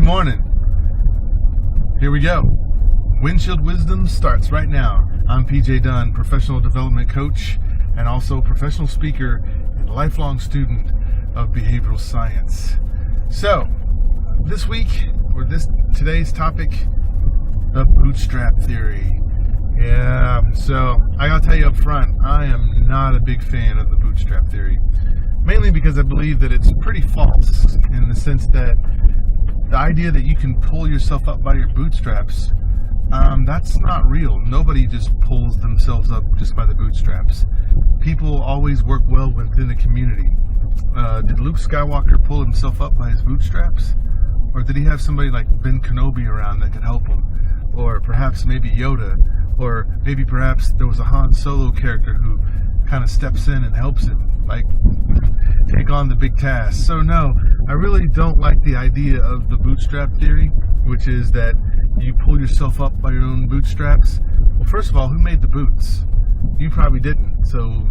morning. Here we go. Windshield Wisdom starts right now. I'm PJ Dunn, professional development coach and also professional speaker and lifelong student of behavioral science. So, this week, or today's topic, the bootstrap theory. Yeah, so I gotta tell you up front, I am not a big fan of the bootstrap theory. Mainly because I believe that it's pretty false in the sense that the idea that you can pull yourself up by your bootstraps, that's not real. Nobody just pulls themselves up just by the bootstraps. People always work well within the community. Did Luke Skywalker pull himself up by his bootstraps? Or did he have somebody like Ben Kenobi around that could help him? Or perhaps maybe Yoda? Or maybe perhaps there was a Han Solo character who kind of steps in and helps him, like take on the big task. So no, I really don't like the idea of the bootstrap theory, which is that you pull yourself up by your own bootstraps. Well, first of all, who made the boots? You probably didn't. So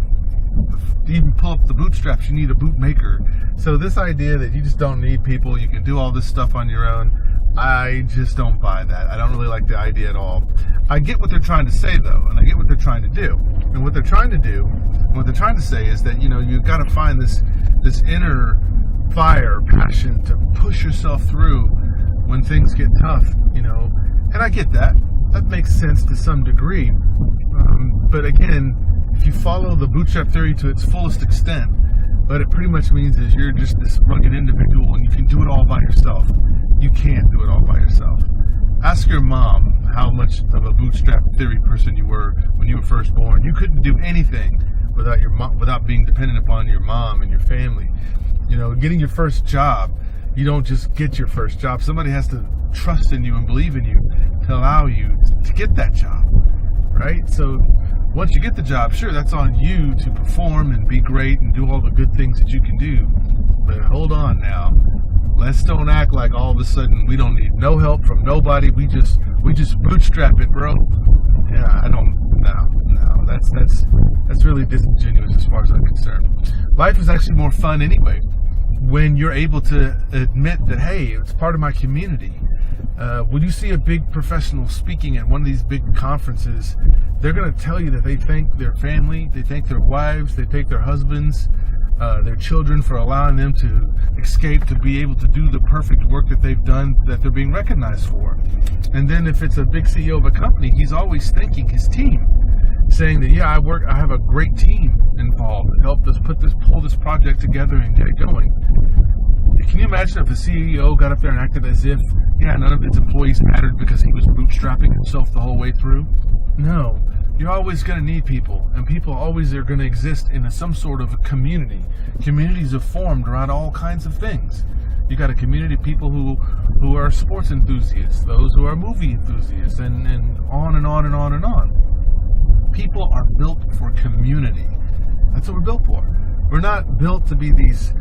to even pull up the bootstraps, you need a boot maker. So this idea that you just don't need people, you can do all this stuff on your own, I just don't buy that. I don't really like the idea at all. I get what they're trying to say though, and I get what they're trying to do. And what they're trying to do, what they're trying to say is that, you've got to find this inner fire, passion to push yourself through when things get tough, and I get that. That makes sense to some degree. But again, if you follow the bootstrap theory to its fullest extent, what it pretty much means is you're just this rugged individual and you can do it all by yourself. You can't do it all by yourself. Ask your mom how much of a bootstrap theory person you were when you were first born. You couldn't do anything without your mom, without being dependent upon your mom and your family. Getting your first job, you don't just get your first job. Somebody has to trust in you and believe in you to allow you to get that job, right? So once you get the job, sure, that's on you to perform and be great and do all the good things that you can do. But hold on now. Let's don't act like all of a sudden we don't need no help from nobody. We just bootstrap it, bro. Yeah, no. That's really disingenuous as far as I'm concerned. Life is actually more fun anyway when you're able to admit that, hey, it's part of my community. When you see a big professional speaking at one of these big conferences, they're going to tell you that they thank their family, they thank their wives, they thank their husbands, their children for allowing them to escape, to be able to do the perfect work that they've done, that they're being recognized for. And then if it's a big CEO of a company, he's always thanking his team, saying that, yeah, I have a great team involved that helped us pull this project together and get it going. Can you imagine if the CEO got up there and acted as if, none of his employees mattered because he was bootstrapping himself the whole way through? No. You're always going to need people, and people always are going to exist in some sort of a community. Communities are formed around all kinds of things. You got a community of people who are sports enthusiasts, those who are movie enthusiasts, and on and on and on and on. People are built for community. That's what we're built for. We're not built to be these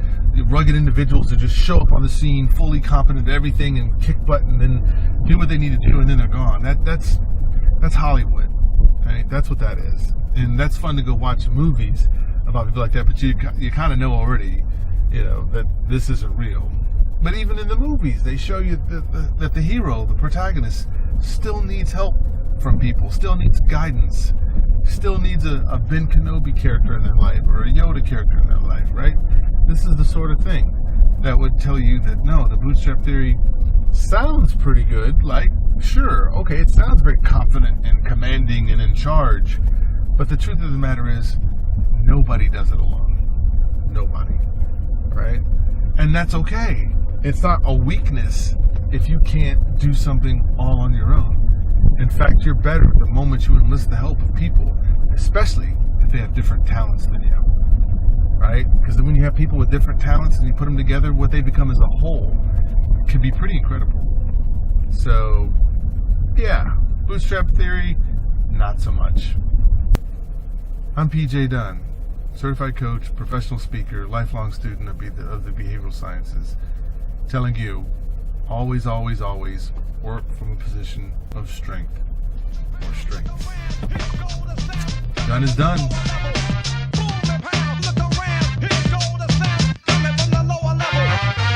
rugged individuals that just show up on the scene fully competent at everything and kick butt and then do what they need to do and then they're gone. That's Hollywood. Right? That's what that is. And that's fun to go watch movies about people like that, but you kind of know already, that this isn't real. But even in the movies, they show you that the hero, the protagonist, still needs help from people, still needs guidance, still needs a Ben Kenobi character in their life or a Yoda character in their life, right? This is the sort of thing that would tell you that, no, the bootstrap theory sounds pretty good, like, sure, okay, it sounds very confident and commanding and in charge, but the truth of the matter is, nobody does it alone. Nobody, right? And that's okay. It's not a weakness if you can't do something all on your own. In fact, you're better the moment you enlist the help of people, especially if they have different talents than you, right? Because when you have people with different talents and you put them together, what they become as a whole can be pretty incredible. So, yeah, bootstrap theory, not so much. I'm PJ Dunn, certified coach, professional speaker, lifelong student of the behavioral sciences, telling you, always, always, always work from a position of strength or strength. Done is done.